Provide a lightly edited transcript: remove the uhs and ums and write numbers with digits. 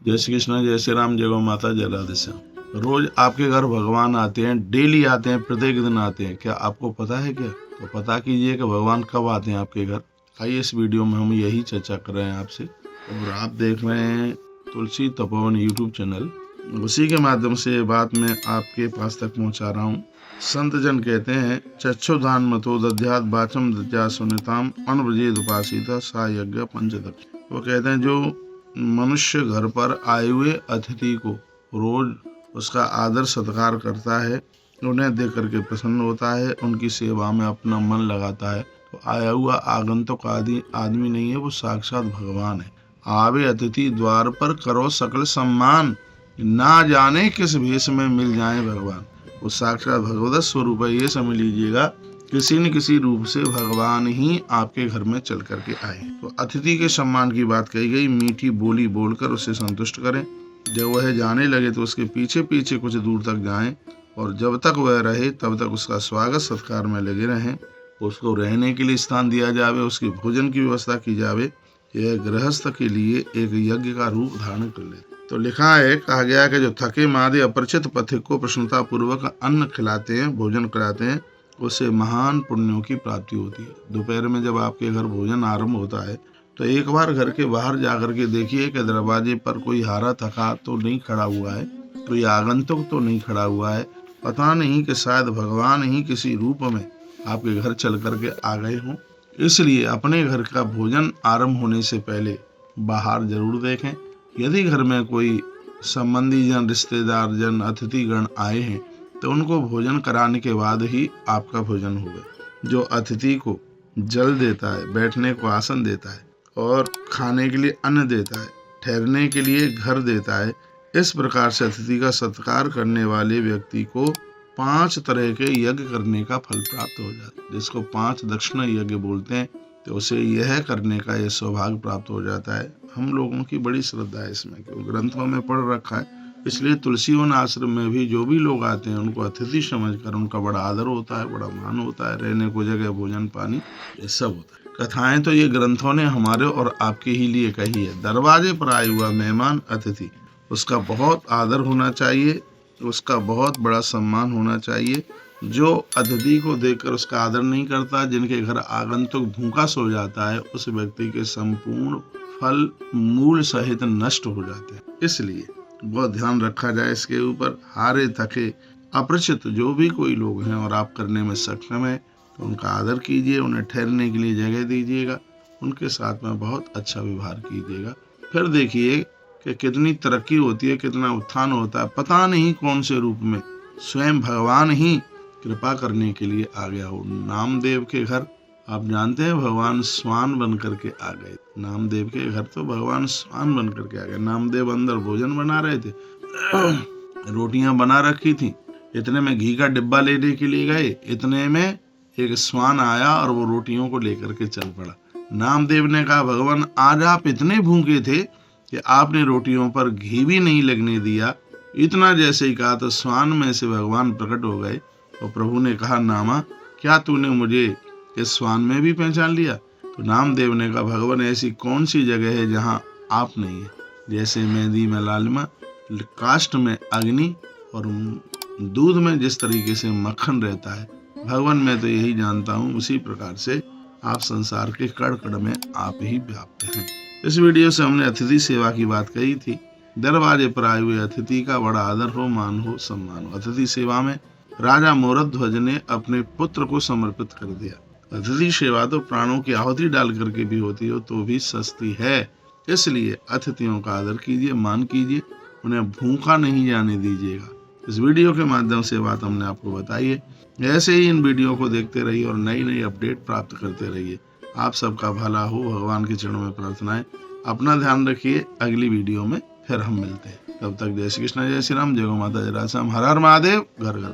जय श्री कृष्ण, जय श्री राम, जय गौ माता, जय राधे श्याम। रोज आपके घर भगवान आते हैं, डेली आते हैं, प्रत्येक दिन आते हैं। क्या आपको पता है क्या? तो पता कीजिए कि भगवान कब आते हैं आपके घर। आइए इस वीडियो में हम यही चर्चा कर रहे हैं आपसे। और आप देख रहे हैं तुलसी तपोवन यूट्यूब चैनल। उसी के माध्यम से बात मैं आपके पास तक पहुंचा रहा हूं। संत जन कहते हैं, चक्षुदान मतो दध्यात वाचम दध्या सुनिताम अनव्रजेद उपासिता सा यज्ञ पंचदक्ष। वो कहते हैं जो मनुष्य घर पर आए हुए अतिथि को रोज उसका आदर सत्कार करता है, उन्हें देख करके प्रसन्न होता है, उनकी सेवा में अपना मन लगाता है, तो आया हुआ आगंतुक आदमी नहीं है, वो साक्षात भगवान है। आवे अतिथि द्वार पर करो सकल सम्मान, ना जाने किस भेष में मिल जाए भगवान। वो साक्षात भगवत स्वरूप है, ये समझ लीजिएगा। किसी न किसी रूप से भगवान ही आपके घर में चल करके आए। तो अतिथि के सम्मान की बात कही गई। मीठी बोली बोलकर उसे संतुष्ट करें। जब वह जाने लगे तो उसके पीछे पीछे कुछ दूर तक जाएं, और जब तक वह रहे तब तक उसका स्वागत सत्कार में लगे रहें। उसको रहने के लिए स्थान दिया जावे, उसके भोजन की व्यवस्था की जावे। यह गृहस्थ के लिए एक यज्ञ का रूप धारण कर ले। तो लिखा है, कहा गया कि जो थके मादे अपरिचित पथिक को प्रसन्नता पूर्वक अन्न खिलाते हैं, भोजन कराते हैं, उससे महान पुण्यों की प्राप्ति होती है। दोपहर में जब आपके घर भोजन आरंभ होता है तो एक बार घर के बाहर जाकर के देखिए कि दरवाजे पर कोई हारा थका तो नहीं खड़ा हुआ है, कोई आगंतुक तो नहीं खड़ा हुआ है। पता नहीं कि शायद भगवान ही किसी रूप में आपके घर चल करके आ गए हों। इसलिए अपने घर का भोजन आरंभ होने से पहले बाहर जरूर देखें। यदि घर में कोई संबंधी जन, रिश्तेदार जन, अतिथिगण आए हैं तो उनको भोजन कराने के बाद ही आपका भोजन होगा। जो अतिथि को जल देता है, बैठने को आसन देता है और खाने के लिए अन्न देता है, ठहरने के लिए घर देता है, इस प्रकार से अतिथि का सत्कार करने वाले व्यक्ति को 5 तरह के यज्ञ करने का फल प्राप्त हो जाता है, जिसको 5 दक्षिणा यज्ञ बोलते हैं। तो उसे यह करने का यह सौभाग्य प्राप्त हो जाता है। हम लोगों की बड़ी श्रद्धा है इसमें, क्योंकि ग्रंथों में पढ़ रखा है। इसलिए तुलसीवन आश्रम में भी जो भी लोग आते हैं उनको अतिथि समझकर उनका बड़ा आदर होता है, बड़ा मान होता है। रहने को जगह, भोजन पानी, ये सब होता है। कथाएं तो ये ग्रंथों ने हमारे और आपके ही लिए कही है। दरवाजे पर आया हुआ मेहमान अतिथि, उसका बहुत आदर होना चाहिए, उसका बहुत बड़ा सम्मान होना चाहिए। जो अतिथि को देखकर उसका आदर नहीं करता, जिनके घर आगंतुक भूखा सो जाता है, उस व्यक्ति के संपूर्ण फल मूल सहित नष्ट हो जाते हैं। इसलिए बहुत ध्यान रखा जाए इसके ऊपर। हारे थके अपरिचित जो भी कोई लोग हैं और आप करने में सक्षम है तो उनका आदर कीजिए, उन्हें ठहरने के लिए जगह दीजिएगा, उनके साथ में बहुत अच्छा व्यवहार कीजिएगा। फिर देखिए कि कितनी तरक्की होती है, कितना उत्थान होता है। पता नहीं कौन से रूप में स्वयं भगवान ही कृपा करने के लिए आ गया हो। नामदेव के घर आप जानते हैं भगवान स्वान बन करके आ गए। नामदेव के घर तो भगवान स्वान बन करके आ गए। नामदेव अंदर भोजन बना रहे थे, रोटियां बना रखी थी। इतने में घी का डिब्बा लेने के लिए गए, इतने में एक स्वान आया और वो रोटियों को लेकर के चल पड़ा। नामदेव ने कहा, भगवान आज आप इतने भूखे थे कि आपने रोटियों पर घी भी नहीं लगने दिया। इतना जैसे ही कहा तो स्वान में से भगवान प्रकट हो गए और प्रभु ने कहा, नामा क्या तूने मुझे इस स्वान में भी पहचान लिया? तो नामदेव ने कहा, भगवान ऐसी कौन सी जगह है जहाँ आप नहीं है? जैसे मेहंदी में लालिमा, काष्ठ में अग्नि और दूध में जिस तरीके से मक्खन रहता है, भगवान मैं तो यही जानता हूँ, उसी प्रकार से आप संसार के कण कण में आप ही व्याप्त हैं। इस वीडियो से हमने अतिथि सेवा की बात कही थी। दरवाजे पर आए हुए अतिथि का बड़ा आदर हो, मान हो, सम्मान हो। अतिथि सेवा में राजा मोरध्वज ने अपने पुत्र को समर्पित कर दिया। अतिथि सेवा तो प्राणों की आहुति डाल करके भी होती हो तो भी सस्ती है। इसलिए अतिथियों का आदर कीजिए, मान कीजिए, उन्हें भूखा नहीं जाने दीजिएगा। इस वीडियो के माध्यम से बात हमने आपको बताई है। ऐसे ही इन वीडियो को देखते रहिए और नई नई अपडेट प्राप्त करते रहिए। आप सबका भला हो, भगवान के चरणों में प्रार्थनाएं। अपना ध्यान रखिए। अगली वीडियो में फिर हम मिलते हैं। तब तक जय श्री कृष्ण, जय श्री राम, जय गौ माता, जय राधे श्याम। हर हर महादेव। घर घर